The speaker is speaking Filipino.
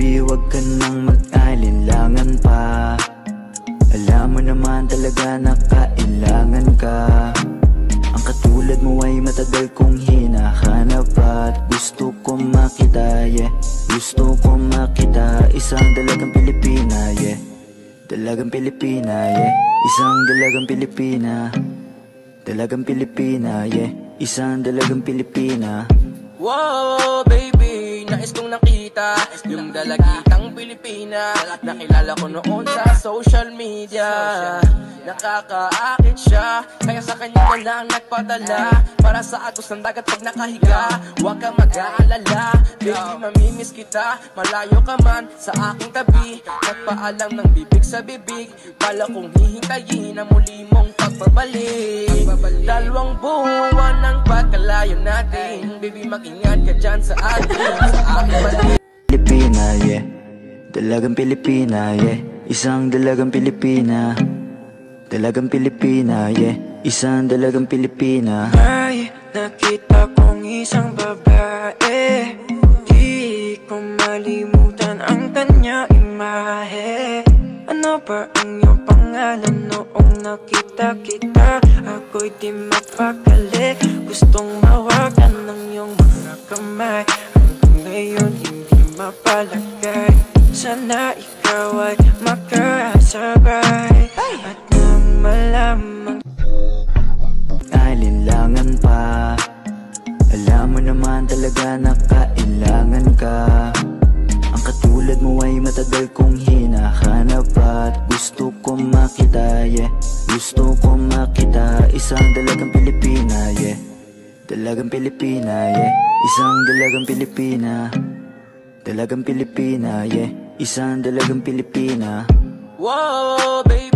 Baby, wag ka nang mag-alinlangan pa. Alam mo naman talaga na kailangan ka. Ang katulad mo ay matagal kong hinahanap at gusto ko makita, yeah. Gusto ko makita isang dalagang Pilipina, yeah. Dalagang Pilipina, yeah. Isang dalagang Pilipina. Dalagang Pilipina, yeah. Isang dalagang Pilipina. Wow, baby, nais kong nakita yung dalagitang Pilipina. Nakilala ko noon sa social media. Nakakaakit siya, kaya sa kanya na lang nagpadala. Para sa agos ng dagat pag nakahiga. Huwag kang mag-aalala, baby, mamimiss kita. Malayo ka man sa aking tabi. Nagpaalam ng bibig sa bibig. Bala kong hihintayin ang muli mong pagbabalik. Dalawang buwan ng pagkalayo natin. Baby, mag-ingat ka dyan sa atin. Pilipina, yeah. Dalagang Pilipina, yeah. Isang dalagang Pilipina. Dalagang Pilipina, yeah. Isang dalagang Pilipina. May nakita kong isang babae, di ko malimutan ang kanya imahe. Ano ba ang iyong pangalan noong nakita kita? Ako'y di mapakali, gustong mawakan ng iyong mga kamay. Hanggang ngayon hindi mapalagay, sana ikaw ay makasabay. At nang malamang alinlangan pa. Alam mo naman talaga na kailangan ka. Ang katulad mo ay matagal kong hinahanap at gusto ko makita, yeah. Gusto ko makita isang dalagang Pilipina, yeah. Dalagang Pilipina, yeah. Isang dalagang Pilipina. Dalagang Pilipina, yeah. Isang dalagang Pilipina. Wow, baby,